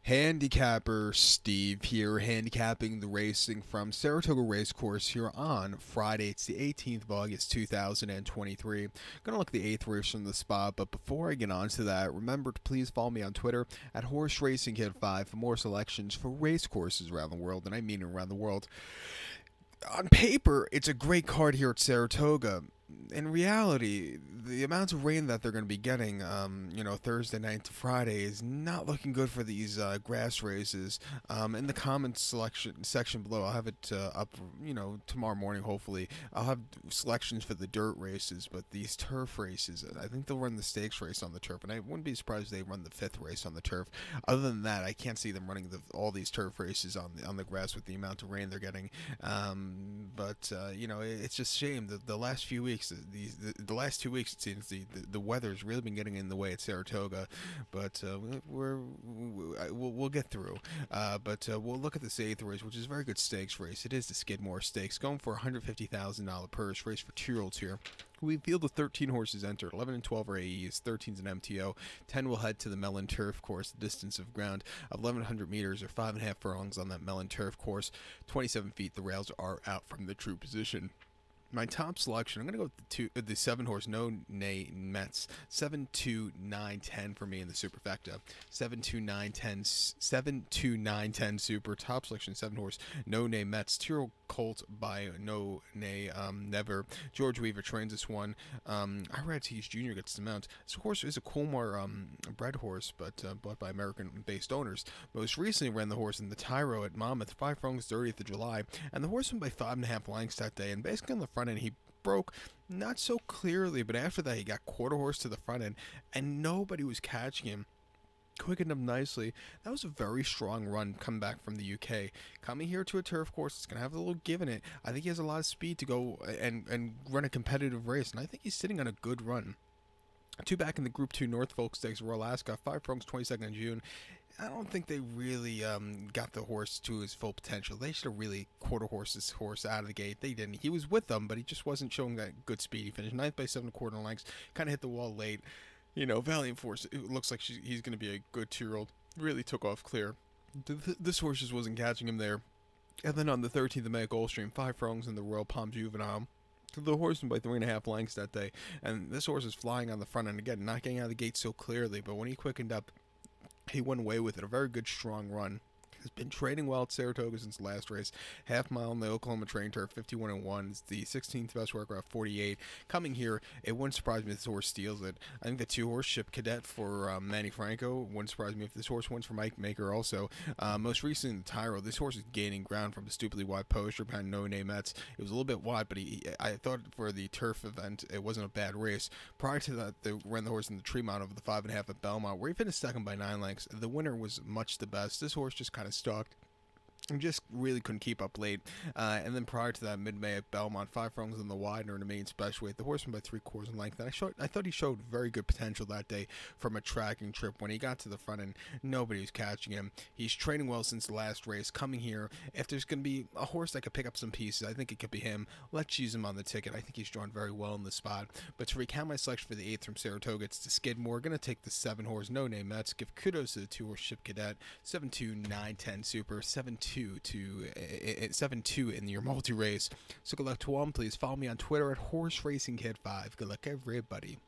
Handicapper Steve here, handicapping the racing from Saratoga Racecourse here on Friday. It's the 18th of August 2023. Gonna look at the 8th race from the spot, but before I get on to that, remember to please follow me on Twitter at Horse Racing Kid 5 for more selections for race courses around the world, and I mean around the world. On paper, it's a great card here at Saratoga. In reality, the amount of rain that they're going to be getting, Thursday night to Friday is not looking good for these grass races. In the comments section below, I'll have it up, tomorrow morning, hopefully. I'll have selections for the dirt races, but these turf races, I think they'll run the stakes race on the turf, and I wouldn't be surprised if they run the 5th race on the turf. Other than that, I can't see them running all these turf races on the grass with the amount of rain they're getting. It's just a shame that the last few weeks, the last 2 weeks, it seems the weather's really been getting in the way at Saratoga, but we'll get through. We'll look at this 8th race, which is a very good stakes race. It is the Skidmore Stakes, going for a $150,000 purse race for 2-year-olds here. We field of 13 horses entered. 11 and 12 are AEs, 13 is an MTO, 10 will head to the Mellon Turf Course. The distance of ground of 1,100 meters or 5.5 furlongs on that Mellon Turf Course. 27 feet, the rails are out from the true position. My top selection, I'm going to go with the 7-horse No Nay Mets. 7, 2, 9, 10 for me in the superfecta. 7, 2, 9, 10, 7, 2, 9, 10 super. Top selection, 7-horse No Nay Mets. 2-year-old colt by No Nay Never. George Weaver trains this one. Irad Tees Jr. gets the mount. This horse is a Colmar bred horse, but bought by American-based owners. Most recently ran the horse in the Tyro at Monmouth, 5 furlongs, 30th of July, and the horse won by 5.5 lengths that day, and basically on the front end, he broke not so clearly, but after that, he got quarter horse to the front end, and nobody was catching him. Quickened him nicely. That was a very strong run coming back from the UK. Coming here to a turf course, it's going to have a little give in it. I think he has a lot of speed to go and run a competitive race, and I think he's sitting on a good run. 2 back in the Group 2 Norfolk Stakes, Royal Ascot, 5 furlongs, 22nd of June. I don't think they really got the horse to his full potential. They should have really quarter this horse out of the gate. They didn't. He was with them, but he just wasn't showing that good speed. He finished 9th by 7.25 lengths, kind of hit the wall late. Valiant Force, it looks like he's going to be a good 2-year-old. Really took off clear. This horse just wasn't catching him there. And then on the 13th of May, Gulfstream, 5 furlongs in the Royal Palm Juvenile. The horse won by 3.5 lengths that day, and this horse is flying on the front end again, not getting out of the gate so clearly, but when he quickened up, he went away with it. A very good, strong run. Has been trading well at Saratoga since the last race. Half mile in the Oklahoma train turf, 51-1. It's the 16th best worker at 48. Coming here, it wouldn't surprise me if this horse steals it. I think the 2-horse Ship Cadet for Manny Franco wouldn't surprise me if this horse wins for Mike Maker also. Most recently in the Tyro, this horse is gaining ground from a stupidly wide poster behind No Nay Mets. It was a little bit wide, but I thought for the turf event, it wasn't a bad race. Prior to that, they ran the horse in the Tremont over the 5.5 at Belmont, where he finished second by 9 lengths. The winner was much the best. This horse just kind of stalked and just really couldn't keep up late. And then prior to that, mid-May at Belmont, 5 furlongs in the Widener in the main special weight. The horse went by 3/4 in length. And I thought he showed very good potential that day from a tracking trip. When he got to the front end, nobody was catching him. He's training well since the last race. Coming here, if there's going to be a horse that could pick up some pieces, I think it could be him. Let's use him on the ticket. I think he's drawn very well in the spot. But to recount my selection for the 8th from Saratoga, it's the Skidmore. Going to take the 7-horse No Nay Mets. Give kudos to the 2-horse Ship Cadet. 7, 2, 9, 10 super. 7-2 to 7-2 in your multi-race. So good luck to all. Please follow me on Twitter at Horse Racing Kid 5. Good luck, everybody.